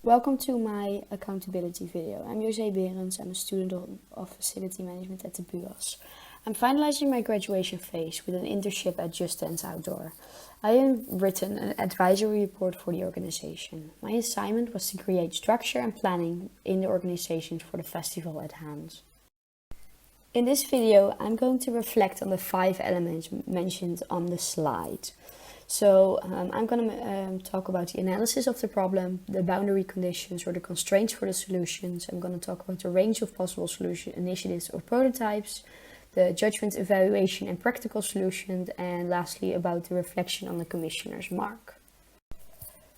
Welcome to my accountability video. I'm Jose Berens. I'm a student of facility management at the BUAS. I'm finalizing my graduation phase with an internship at Just Dance Outdoor. I have written an advisory report for the organization. My assignment was to create structure and planning in the organization for the festival at hand. In this video, I'm going to reflect on the 5 elements mentioned on the slide. So I'm going to talk about the analysis of the problem, the boundary conditions or the constraints for the solutions. I'm going to talk about the range of possible solution initiatives or prototypes, the judgment, evaluation and practical solutions, and lastly about the reflection on the commissioner's mark.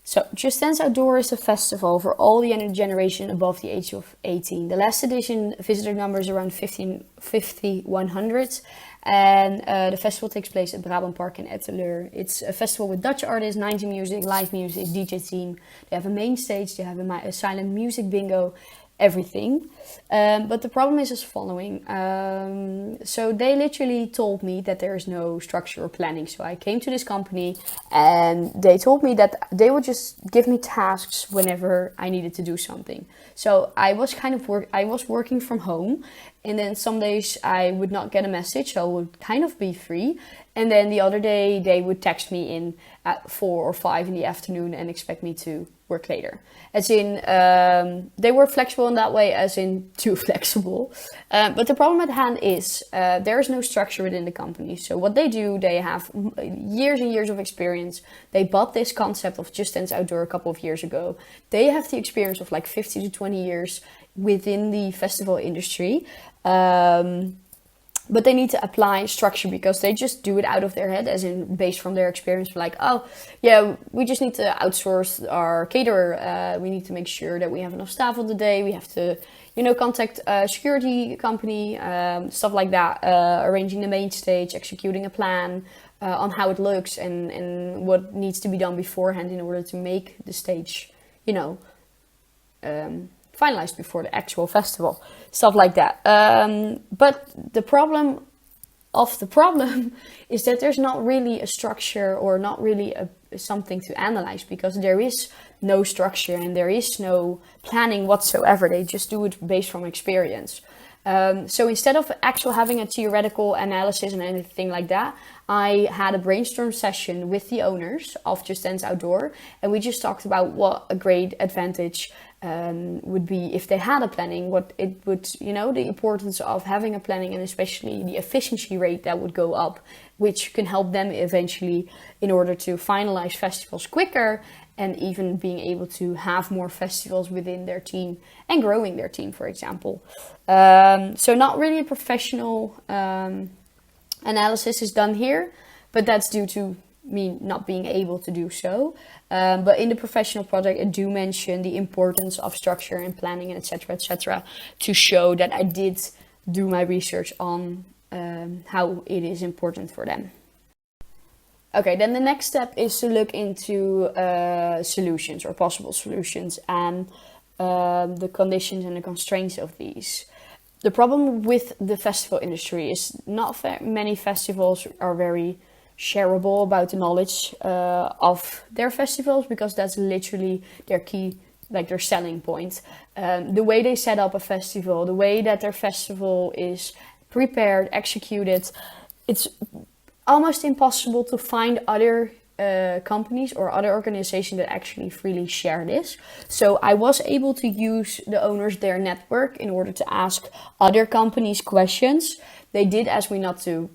So, Just Dance Outdoor is a festival for all the younger generation above the age of 18. The last edition visitor number is around 5,100 and the festival takes place at Brabant Park in Etteleur. It's a festival with Dutch artists, 90 music, live music, DJ team. They have a main stage, they have a silent music bingo, everything. But the problem is as following. So they literally told me that there is no structure or planning. So I came to this company and they told me that they would just give me tasks whenever I needed to do something. So I was working from home, and then some days I would not get a message, so I would kind of be free. And then the other day they would text me in at 4 or 5 in the afternoon and expect me to work later. As in, they were flexible in that way, as in too flexible. But the problem at hand is there is no structure within the company. So what they do, they have years and years of experience. They bought this concept of Just Dance Outdoor a couple of years ago. They have the experience of like 50 to 20 years within the festival industry. But they need to apply structure because they just do it out of their head, as in based from their experience. Like, oh, yeah, we just need to outsource our caterer. We need to make sure that we have enough staff on the day. We have to, contact a security company, stuff like that. Arranging the main stage, executing a plan on how it looks and what needs to be done beforehand in order to make the stage, finalized before the actual festival, stuff like that. But the problem is that there's not really a structure or not really something to analyze, because there is no structure and there is no planning whatsoever. They just do it based from experience. So instead of having a theoretical analysis and anything like that, I had a brainstorm session with the owners of Just Dance Outdoor, and we just talked about what a great advantage would be if they had a planning, what it would, the importance of having a planning, and especially the efficiency rate that would go up, which can help them eventually in order to finalize festivals quicker and even being able to have more festivals within their team and growing their team, for example. So not really a professional analysis is done here, but that's due to me not being able to do so. But in the professional project, I do mention the importance of structure and planning and etc., to show that I did do my research on how it is important for them. Okay, then the next step is to look into solutions or possible solutions and the conditions and the constraints of these. The problem with the festival industry is not many festivals are very shareable about the knowledge of their festivals, because that's literally their key, like their selling point. The way they set up a festival, the way that their festival is prepared, executed, it's almost impossible to find other companies or other organizations that actually freely share this. So I was able to use the owners, their network, in order to ask other companies questions. They did ask me not to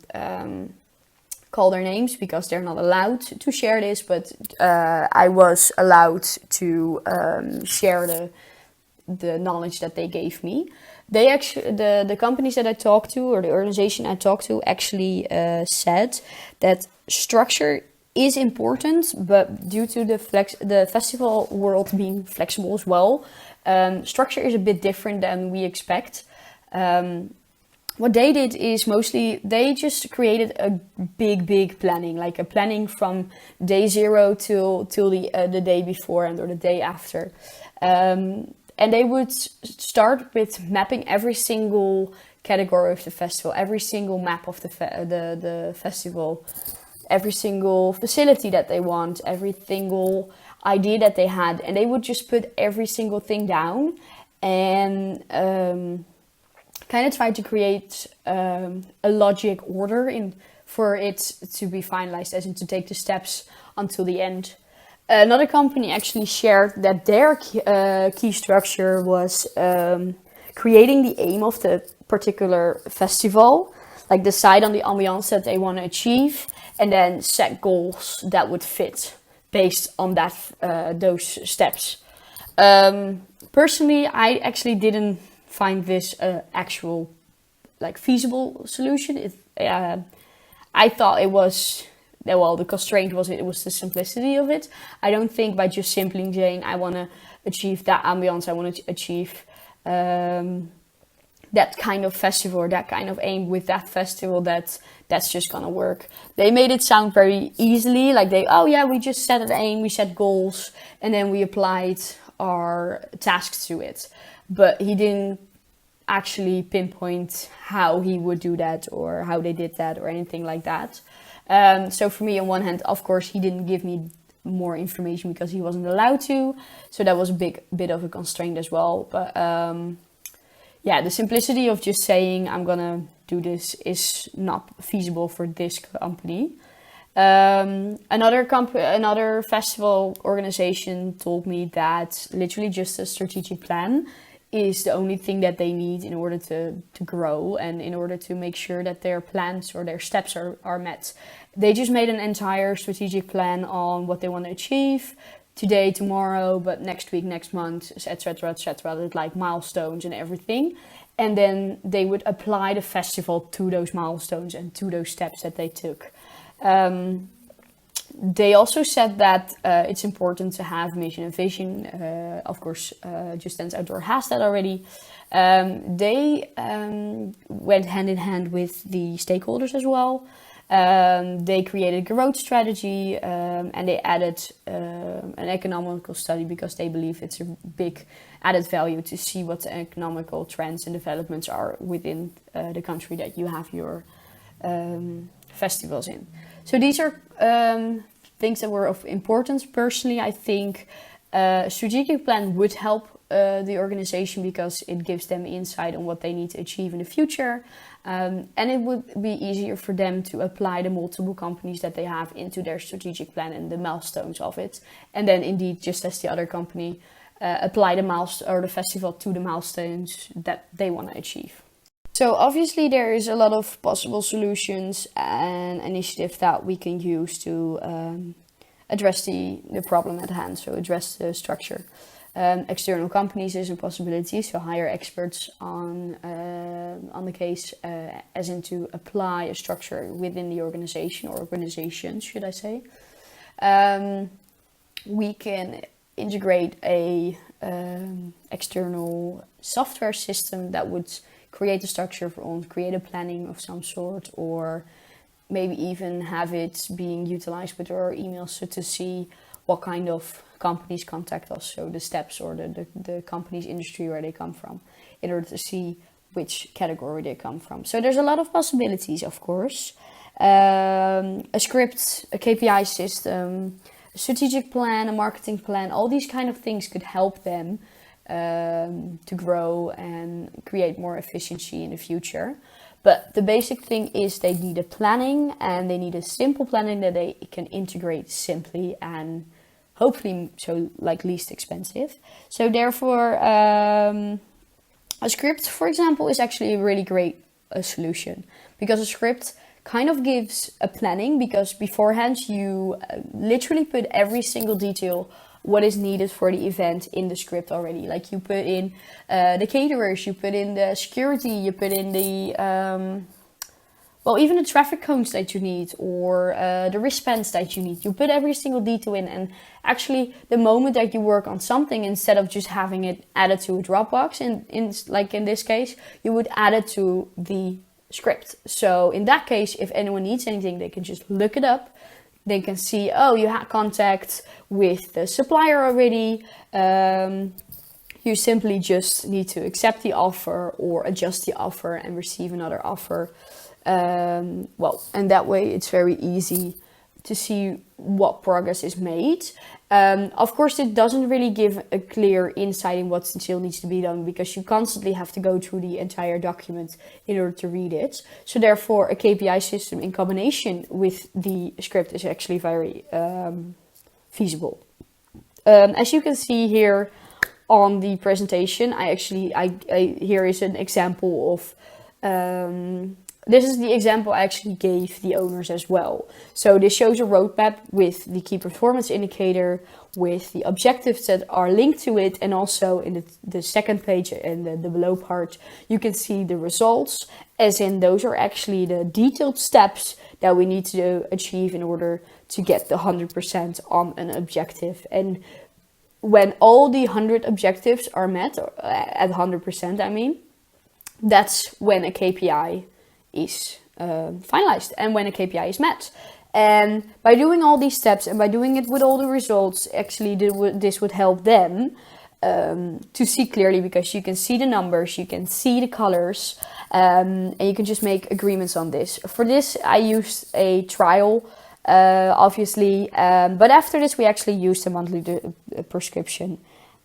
call their names because they're not allowed to share this, but I was allowed to share the knowledge that they gave me. They actually, the companies that I talked to, or the organization I talked to, actually said that structure is important, but due to the festival world being flexible as well, structure is a bit different than we expect. What they did is mostly they just created a big planning, like a planning from day 0 till the day before or the day after. And they would start with mapping every single category of the festival, every single map of the festival, every single facility that they want, every single idea that they had, and they would just put every single thing down and kind of try to create a logic order for it to be finalized, as in to take the steps until the end. Another company actually shared that their key structure was creating the aim of the particular festival, like decide on the ambiance that they want to achieve, and then set goals that would fit based on that those steps. Personally, I actually didn't find this actual like feasible solution. I thought it was, well, the constraint was it was the simplicity of it. I don't think by just simply saying I want to achieve that ambiance, I want to achieve that kind of festival or that kind of aim with that festival, that's just gonna work. They made it sound very easily, like we just set an aim, we set goals, and then we applied our tasks to it. But he didn't actually pinpoint how he would do that or how they did that or anything like that. So for me, on one hand, of course, he didn't give me more information because he wasn't allowed to. So that was a bit of a constraint as well. But the simplicity of just saying I'm gonna do this is not feasible for this company. Another festival organization told me that literally just a strategic plan is the only thing that they need in order to grow and in order to make sure that their plans or their steps are met. They just made an entire strategic plan on what they want to achieve today, tomorrow, but next week, next month, etc., etc., like milestones and everything. And then they would apply the festival to those milestones and to those steps that they took. They also said that it's important to have mission and vision. Of course, Just Dance Outdoor has that already. They went hand in hand with the stakeholders as well. They created a growth strategy and they added an economical study because they believe it's a big added value to see what the economical trends and developments are within the country that you have your festivals in. So these are things that were of importance. Personally, I think a strategic plan would help the organization because it gives them insight on what they need to achieve in the future. And it would be easier for them to apply the multiple companies that they have into their strategic plan and the milestones of it. And then indeed, just as the other company, apply the milestone or the festival to the milestones that they want to achieve. So obviously there is a lot of possible solutions and initiatives that we can use to address the problem at hand, so address the structure. External companies is a possibility, so hire experts on the case, as in to apply a structure within the organization or organizations, should I say. We can integrate a external software system that would create a structure create a planning of some sort, or maybe even have it being utilized with our emails so to see what kind of companies contact us, so the steps or the company's industry where they come from, in order to see which category they come from. So there's a lot of possibilities, of course. A script, a KPI system, a strategic plan, a marketing plan, all these kind of things could help them to grow and create more efficiency in the future. But the basic thing is they need a planning, and they need a simple planning that they can integrate simply and hopefully so like least expensive. So therefore a script, for example, is actually a really great solution, because a script kind of gives a planning, because beforehand you literally put every single detail what is needed for the event in the script already. Like you put in the caterers, you put in the security, you put in the even the traffic cones that you need, or the wristbands that you need. You put every single detail in, and actually the moment that you work on something, instead of just having it added to a Dropbox, in this case, you would add it to the script. So in that case, if anyone needs anything, they can just look it up. They can see, you had contact with the supplier already. You simply just need to accept the offer or adjust the offer and receive another offer. And that way it's very easy to see what progress is made. Of course, it doesn't really give a clear insight in what still needs to be done, because you constantly have to go through the entire document in order to read it. So therefore, a KPI system in combination with the script is actually very feasible. As you can see here on the presentation, here is an example of this is the example I actually gave the owners as well. So this shows a roadmap with the key performance indicator, with the objectives that are linked to it, and also in the second page and the below part, you can see the results, as in those are actually the detailed steps that we need to achieve in order to get the 100% on an objective. And when all the 100 objectives are met, at 100%, I mean, that's when a KPI is finalized and when a KPI is met. And by doing all these steps and by doing it with all the results, actually this would help them to see clearly, because you can see the numbers, you can see the colors, and you can just make agreements on this. For this, I used a trial, obviously, but after this, we actually used a monthly prescription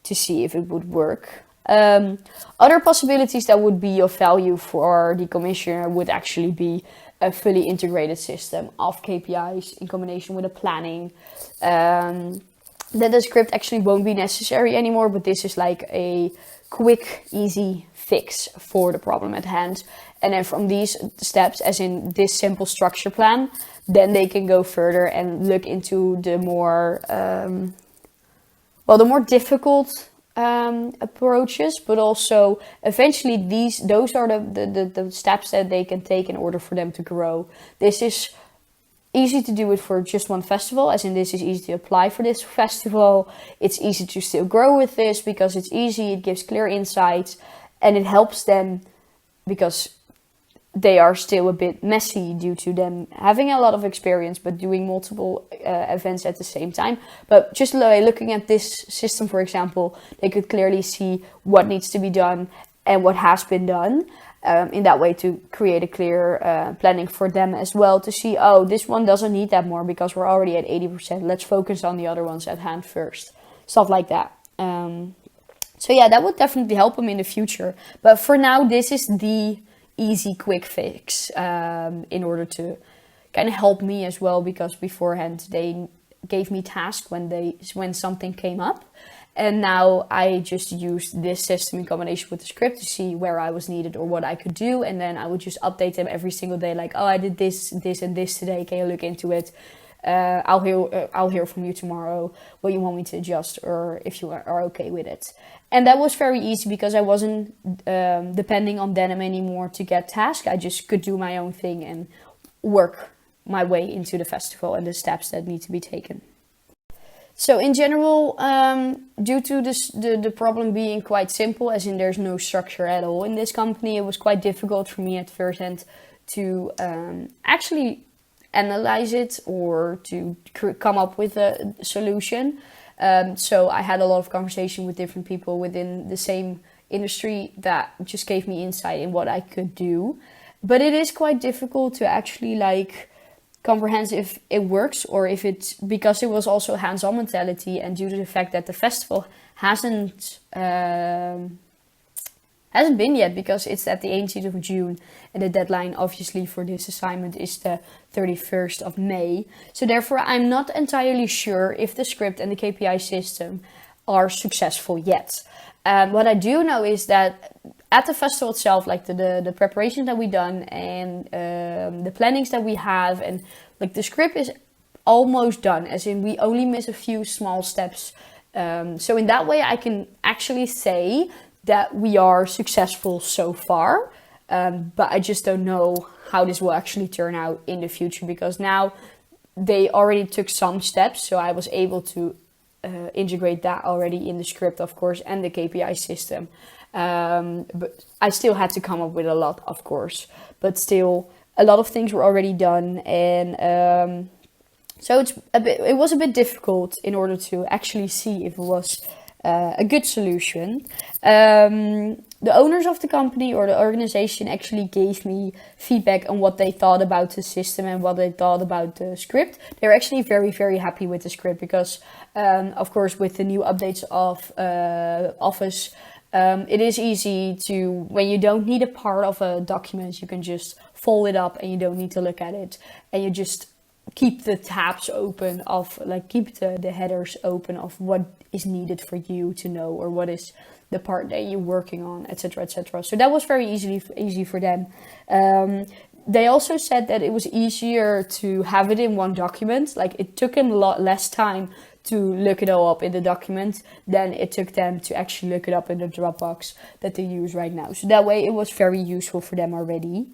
to see if it would work. Other possibilities that would be of value for the commissioner would actually be a fully integrated system of KPIs in combination with a planning. Then the script actually won't be necessary anymore, but this is like a quick, easy fix for the problem at hand. And then from these steps, as in this simple structure plan, then they can go further and look into the more, the more difficult approaches, but also eventually those are the steps that they can take in order for them to grow. This is easy to do it for just one festival, as in this is easy to apply for this festival. It's easy to still grow with this because it's easy, it gives clear insights, and it helps them because they are still a bit messy due to them having a lot of experience but doing multiple events at the same time. But just looking at this system, for example, they could clearly see what needs to be done and what has been done, in that way to create a clear planning for them as well, to see, oh, this one doesn't need that more because we're already at 80%. Let's focus on the other ones at hand first. Stuff like that. So yeah, that would definitely help them in the future. But for now, this is the easy, quick fix in order to kind of help me as well, because beforehand they gave me tasks when something came up. And now I just used this system in combination with the script to see where I was needed or what I could do. And then I would just update them every single day, like, oh, I did this, this, and this today. Can you look into it? I'll hear from you tomorrow what you want me to adjust, or if you are okay with it. And that was very easy because I wasn't depending on them anymore to get tasks. I just could do my own thing and work my way into the festival and the steps that need to be taken. So in general, due to the problem being quite simple, as in there's no structure at all in this company, it was quite difficult for me at first hand to actually analyze it or to come up with a solution. So I had a lot of conversation with different people within the same industry that just gave me insight in what I could do. But it is quite difficult to actually comprehend if it works, or if it's because it was also hands-on mentality, and due to the fact that the festival hasn't been yet, because it's at the 18th of June and the deadline obviously for this assignment is the 31st of May. So therefore I'm not entirely sure if the script and the KPI system are successful yet. What I do know is that at the festival itself, like the preparation that we done and the plannings that we have, and like the script is almost done, as in we only miss a few small steps. So in that way I can actually say that we are successful so far, but I just don't know how this will actually turn out in the future, because now they already took some steps, so I was able to integrate that already in the script, of course, and the KPI system. But I still had to come up with a lot, of course, but still a lot of things were already done, and so it was a bit difficult in order to actually see if it was a good solution. The owners of the company or the organization actually gave me feedback on what they thought about the system and what they thought about the script. They're actually very, very happy with the script because, of course, with the new updates of Office, it is easy to, when you don't need a part of a document, you can just fold it up and you don't need to look at it. And you just keep the tabs open of, like, keep the headers open of what is needed for you to know, or what is the part that you're working on, etc., etc. So that was very easy for them. They also said that it was easier to have it in one document. Like, it took them a lot less time to look it all up in the document than it took them to actually look it up in the Dropbox that they use right now. So that way it was very useful for them already.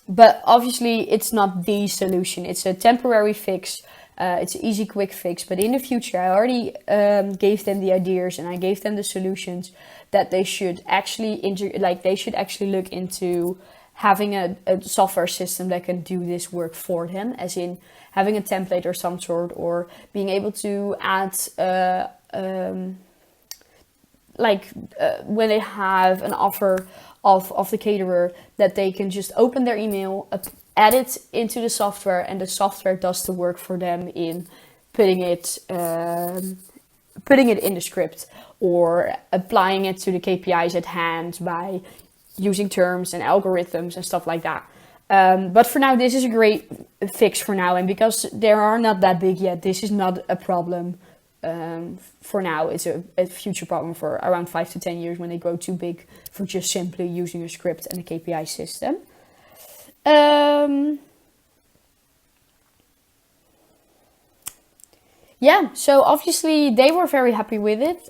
But obviously it's not the solution. It's a temporary fix. It's an easy, quick fix. But in the future, I already gave them the ideas and I gave them the solutions that they should actually look into having a software system that can do this work for them, as in having a template or some sort, or being able to add when they have an offer of the caterer, that they can just open their email, add it into the software, and the software does the work for them in putting it in the script, or applying it to the KPIs at hand by using terms and algorithms and stuff like that. But for now, this is a great fix for now, and because they are not that big yet, this is not a problem. For now, it's a future problem for around 5 to 10 years when they grow too big for just simply using a script and a KPI system. Yeah, so obviously they were very happy with it.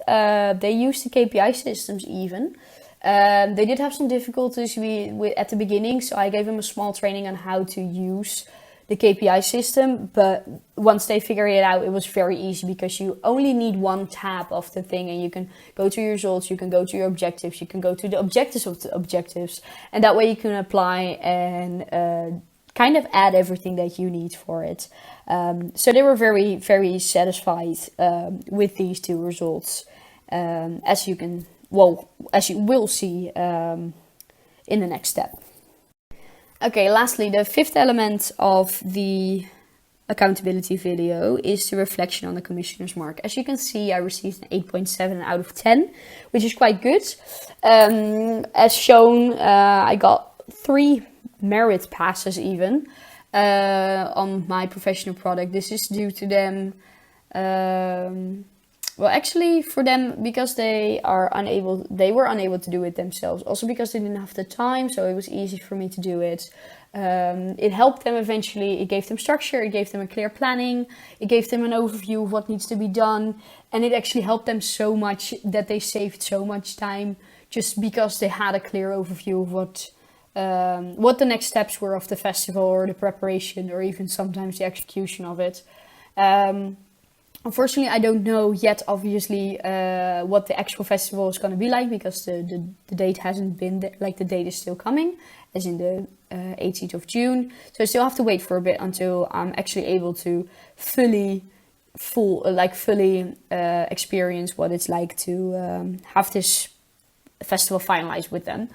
They used the KPI systems even. They did have some difficulties at the beginning, so I gave them a small training on how to use the KPI system. But once they figured it out, it was very easy, because you only need one tab of the thing, and you can go to your results, you can go to your objectives, you can go to the objectives of the objectives, and that way you can apply and kind of add everything that you need for it. So they were very, very satisfied with these two results, as you will see in the next step. Okay, lastly, the fifth element of the accountability video is the reflection on the commissioner's mark. As you can see, I received an 8.7 out of 10, which is quite good. As shown, I got 3 merit passes even on my professional product. This is due to them, actually for them, because they were unable to do it themselves. Also because they didn't have the time, so it was easy for me to do it. It helped them eventually. It gave them structure, it gave them a clear planning, it gave them an overview of what needs to be done, and it actually helped them so much that they saved so much time, just because they had a clear overview of what the next steps were of the festival, or the preparation, or even sometimes the execution of it. Unfortunately, I don't know yet, obviously, what the actual festival is going to be like, because the date hasn't been there. Like, the date is still coming, as in the 18th of June. So I still have to wait for a bit until I'm actually able to fully experience what it's like to have this festival finalized with them.